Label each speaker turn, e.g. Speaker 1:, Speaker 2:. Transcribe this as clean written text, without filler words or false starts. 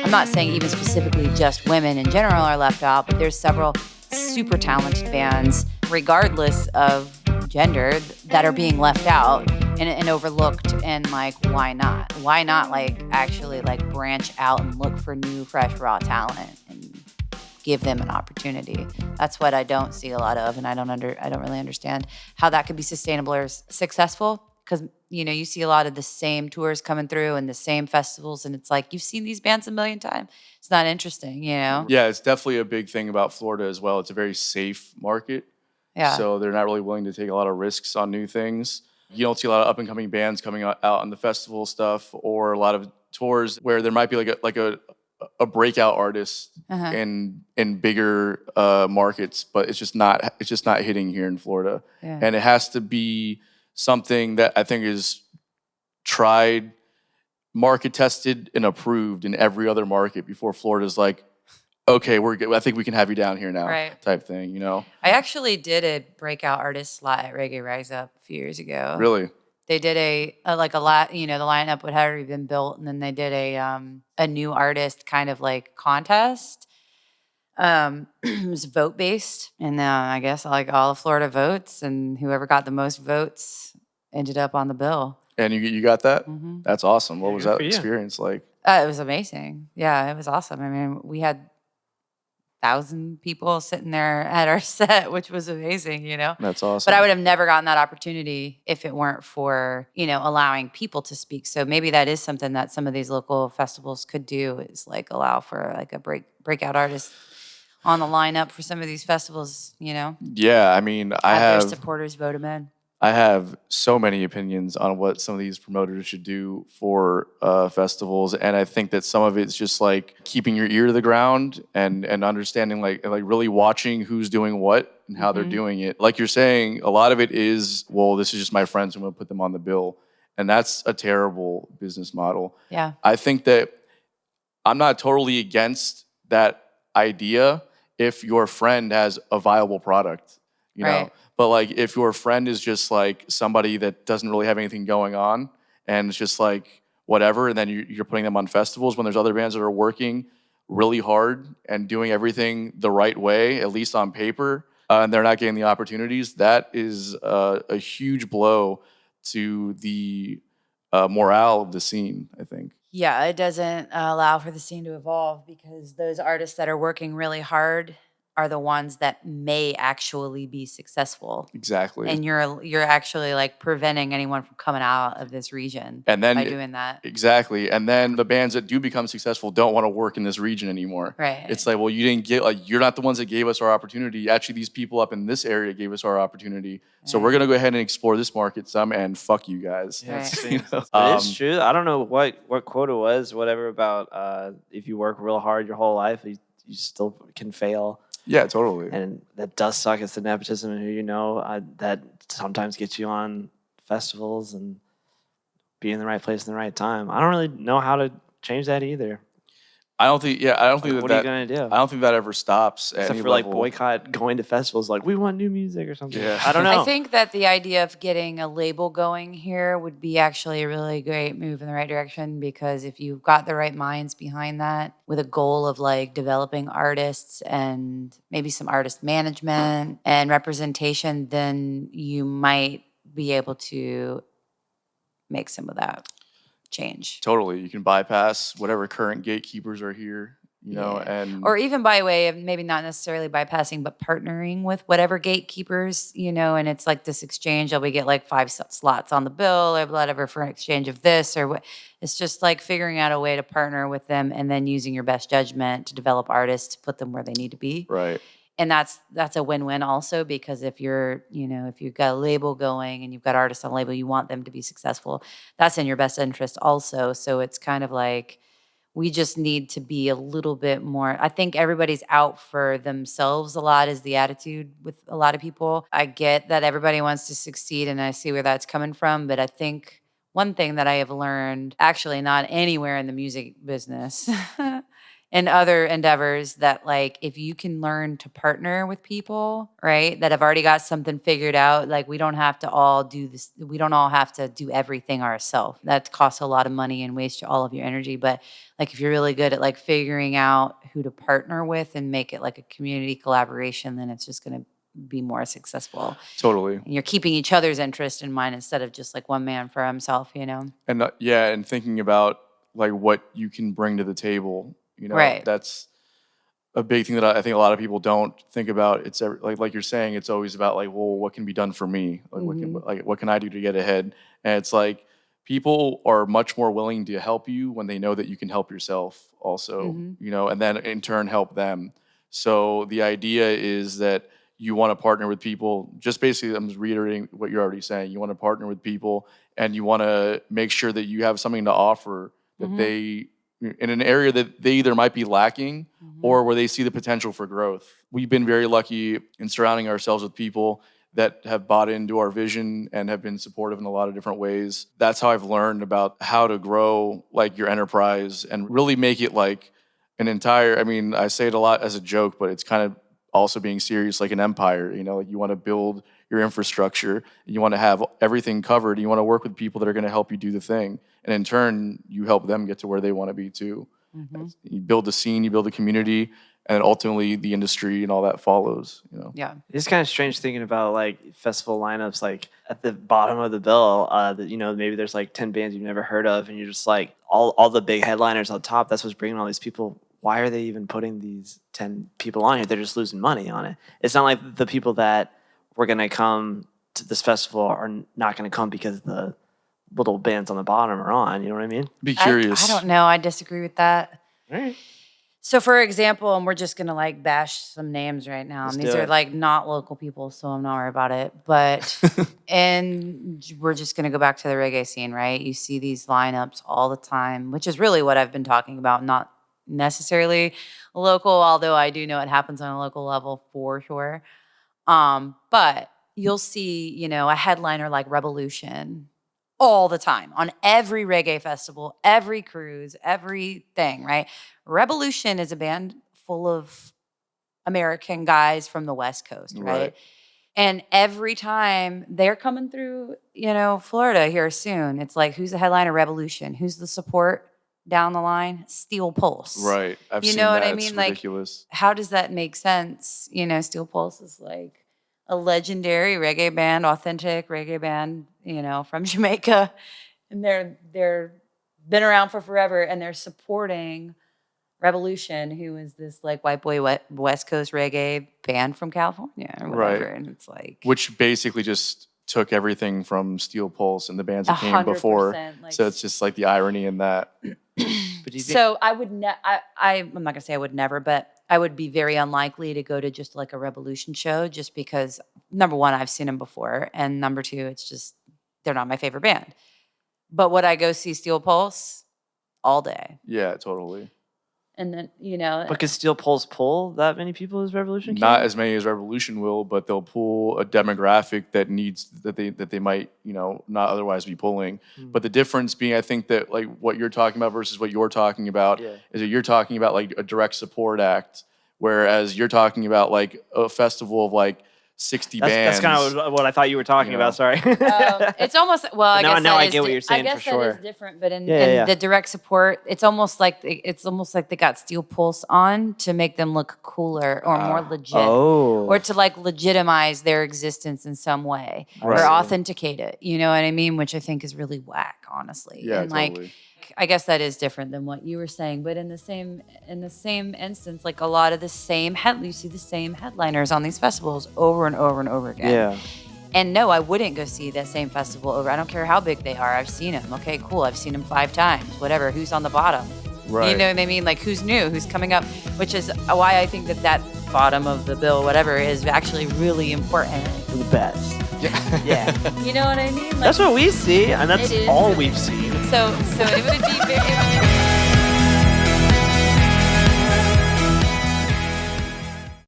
Speaker 1: I'm not saying even specifically just women in general are left out, but there's several super talented bands, regardless of gender, that are being left out and overlooked. And like, why not? Why not like actually like branch out and look for new, fresh, raw talent and give them an opportunity? That's what I don't see a lot of, and I don't really understand how that could be sustainable or successful. Because, you know, you see a lot of the same tours coming through and the same festivals, and it's like, you've seen these bands a million times. It's not interesting, you know?
Speaker 2: Yeah, it's definitely a big thing about Florida as well. It's a very safe market.
Speaker 1: Yeah.
Speaker 2: So they're not really willing to take a lot of risks on new things. You don't see a lot of up-and-coming bands coming out on the festival stuff, or a lot of tours where there might be like a breakout artist in bigger markets, but it's just not hitting here in Florida.
Speaker 1: Yeah.
Speaker 2: And it has to be something that I think is tried, market tested, and approved in every other market before Florida's like, okay, we're good. I think we can have you down here now,
Speaker 1: Right.
Speaker 2: type thing, you know?
Speaker 1: I actually did a breakout artist slot at Reggae Rise Up a few years ago.
Speaker 2: Really?
Speaker 1: They did the lineup had already been built, and then they did a new artist kind of like contest. It was vote based, and I guess like all of Florida votes, and whoever got the most votes ended up on the bill.
Speaker 2: And you got that?
Speaker 1: Mm-hmm.
Speaker 2: That's awesome. What was that
Speaker 3: for you.
Speaker 2: experience like?
Speaker 1: It was amazing. Yeah, it was awesome. I mean, we had 1,000 people sitting there at our set, which was amazing, you know?
Speaker 2: That's awesome.
Speaker 1: But I would have never gotten that opportunity if it weren't for, you know, allowing people to speak. So maybe that is something that some of these local festivals could do, is like allow for like a breakout artist on the lineup for some of these festivals, you know?
Speaker 2: Yeah, I mean,
Speaker 1: Their supporters vote them in.
Speaker 2: I have so many opinions on what some of these promoters should do for festivals, and I think that some of it's just like keeping your ear to the ground and understanding like really watching who's doing what and how they're doing it. Like you're saying, a lot of it is, well, this is just my friends, I'm going to put them on the bill, and that's a terrible business model.
Speaker 1: Yeah,
Speaker 2: I think that I'm not totally against that idea if your friend has a viable product, you know. But like, if your friend is just like somebody that doesn't really have anything going on, and it's just like whatever, and then you're putting them on festivals when there's other bands that are working really hard and doing everything the right way, at least on paper, and they're not getting the opportunities, that is a huge blow to the morale of the scene, I think.
Speaker 1: Yeah, it doesn't allow for the scene to evolve, because those artists that are working really hard are the ones that may actually be successful.
Speaker 2: Exactly.
Speaker 1: And you're actually like preventing anyone from coming out of this region by doing that.
Speaker 2: Exactly. And then the bands that do become successful don't want to work in this region anymore.
Speaker 1: Right.
Speaker 2: It's like, well, you didn't get, like, you're not the ones that gave us our opportunity. Actually, these people up in this area gave us our opportunity. So we're going to go ahead and explore this market some, and fuck you guys.
Speaker 3: Yeah,
Speaker 1: Right.
Speaker 3: you know? It's true. I don't know what quota was, whatever, about if you work real hard your whole life, you still can fail.
Speaker 2: Yeah, totally.
Speaker 3: And that does suck. It's the nepotism and who you know that sometimes gets you on festivals and be in the right place in the right time. I don't really know how to change that either.
Speaker 2: I don't think
Speaker 3: what are you gonna do?
Speaker 2: I don't think that ever stops at
Speaker 3: Except
Speaker 2: any
Speaker 3: for
Speaker 2: level.
Speaker 3: like boycott going to festivals, like we want new music or something.
Speaker 2: Yeah.
Speaker 3: I don't know.
Speaker 1: I think that the idea of getting a label going here would be actually a really great move in the right direction, because if you've got the right minds behind that with a goal of like developing artists and maybe some artist management and representation, then you might be able to make some of that change.
Speaker 2: Totally. You can bypass whatever current gatekeepers are here, you know,
Speaker 1: Yeah.
Speaker 2: and
Speaker 1: Or even by way of maybe not necessarily bypassing, but partnering with whatever gatekeepers, you know, and it's like this exchange of we get like 5 slots on the bill or whatever for an exchange of this or what. It's just like figuring out a way to partner with them and then using your best judgment to develop artists to put them where they need to be.
Speaker 2: right.
Speaker 1: And that's a win-win also, because if you're, you know, if you've got a label going and you've got artists on label, you want them to be successful. That's in your best interest also. So it's kind of like, we just need to be a little bit more. I think everybody's out for themselves a lot, is the attitude with a lot of people. I get that everybody wants to succeed, and I see where that's coming from. But I think one thing that I have learned, actually not anywhere in the music business, and other endeavors that like if you can learn to partner with people, right, that have already got something figured out, like we don't have to all do this, we don't all have to do everything ourselves. That costs a lot of money and wastes all of your energy. But like if you're really good at like figuring out who to partner with and make it like a community collaboration, then it's just going to be more successful.
Speaker 2: Totally.
Speaker 1: And you're keeping each other's interest in mind instead of just like one man for himself, you know?
Speaker 2: And and thinking about like what you can bring to the table. You know,
Speaker 1: Right.
Speaker 2: That's a big thing that I think a lot of people don't think about. It's like you're saying, it's always about like, well, what can be done for me? Like, what can I do to get ahead? And it's like people are much more willing to help you when they know that you can help yourself also, you know, and then in turn help them. So the idea is that you want to partner with people. Just basically, I'm just reiterating what you're already saying. You want to partner with people, and you want to make sure that you have something to offer that they, in an area that they either might be lacking or where they see the potential for growth. We've been very lucky in surrounding ourselves with people that have bought into our vision and have been supportive in a lot of different ways. That's how I've learned about how to grow like your enterprise and really make it like an entire, I mean, I say it a lot as a joke, but it's kind of also being serious, like an empire. You know, like you want to build your infrastructure, you want to have everything covered, you want to work with people that are going to help you do the thing. And in turn, you help them get to where they want to be too. You build the scene, you build the community, and ultimately the industry and all that follows, you know?
Speaker 1: Yeah.
Speaker 3: It's kind of strange thinking about like festival lineups, like at the bottom of the bill, that, you know, maybe there's like 10 bands you've never heard of, and you're just like all the big headliners on top. That's what's bringing all these people. Why are they even putting these 10 people on here? They're just losing money on it. It's not like the people that were going to come to this festival are not going to come because the little bands on the bottom are on. You know what I mean?
Speaker 2: Be curious.
Speaker 1: I don't know. I disagree with that.
Speaker 3: All right.
Speaker 1: So, for example, and we're just going to like bash some names right now.
Speaker 3: Let's
Speaker 1: And these
Speaker 3: do
Speaker 1: are
Speaker 3: it.
Speaker 1: like not local people, so I'm not worried about it. But, and we're just going to go back to the reggae scene, right? You see these lineups all the time, which is really what I've been talking about, not necessarily local, although I do know it happens on a local level for sure. But you'll see, you know, a headliner like Revolution all the time on every reggae festival, every cruise, everything, right? Revolution is a band full of American guys from the West Coast, right? And every time they're coming through, you know, Florida here soon, it's like, who's the headliner? Revolution. Who's the support down the line? Steel Pulse.
Speaker 2: Right. I've
Speaker 1: You
Speaker 2: seen
Speaker 1: know
Speaker 2: that.
Speaker 1: what I mean?
Speaker 2: It's
Speaker 1: Like,
Speaker 2: ridiculous.
Speaker 1: how does that make sense? You know, Steel Pulse is like a legendary reggae band, authentic reggae band, you know, from Jamaica. And they're been around for forever, and they're supporting Revolution, who is this like white boy West Coast reggae band from California or whatever.
Speaker 2: Right.
Speaker 1: And it's like,
Speaker 2: Which basically just took everything from Steel Pulse and the bands that came before.
Speaker 1: 100%, like,
Speaker 2: So it's just like the irony in that.
Speaker 3: But do you think,
Speaker 1: so I would I'm not gonna say I would never, but I would be very unlikely to go to just like a Revolution show, just because number one, I've seen them before, and number two, it's just they're not my favorite band. But would I go see Steel Pulse all day?
Speaker 2: Yeah, totally.
Speaker 1: And then, you know,
Speaker 3: but could Steel Pulse pull that many people as Revolution can?
Speaker 2: Not as many as Revolution will, but they'll pull a demographic that needs that they might, you know, not otherwise be pulling. But the difference being, I think that like what you're talking about versus what you're talking about is that you're talking about like a direct support act, whereas you're talking about like a festival of like 60 bands.
Speaker 3: That's kind of what I thought you were talking about. Sorry.
Speaker 1: it's almost, well, I guess
Speaker 3: now
Speaker 1: that
Speaker 3: I
Speaker 1: is
Speaker 3: get what you're saying
Speaker 1: I guess
Speaker 3: for sure.
Speaker 1: that is different, but in
Speaker 3: Yeah.
Speaker 1: the direct support, it's almost like they got Steel Pulse on to make them look cooler or more legit, or to like legitimize their existence in some way, or authenticate it. You know what I mean? Which I think is really whack, honestly.
Speaker 2: Yeah,
Speaker 1: and
Speaker 2: totally.
Speaker 1: like, I guess that is different than what you were saying, but in the same instance, like a lot of you see the same headliners on these festivals over and over and over again.
Speaker 3: Yeah.
Speaker 1: And no, I wouldn't go see that same festival over. I don't care how big they are. I've seen them. Okay, cool. I've seen them 5 times. Whatever. Who's on the bottom?
Speaker 2: Right.
Speaker 1: You know what I mean? Like, who's new? Who's coming up? Which is why I think that bottom of the bill, whatever, is actually really important.
Speaker 3: The best. Yeah.
Speaker 1: You know what I mean? Like,
Speaker 3: That's what we see, and that's
Speaker 1: It is
Speaker 3: all
Speaker 1: really-
Speaker 3: we've seen.
Speaker 1: So it would be very.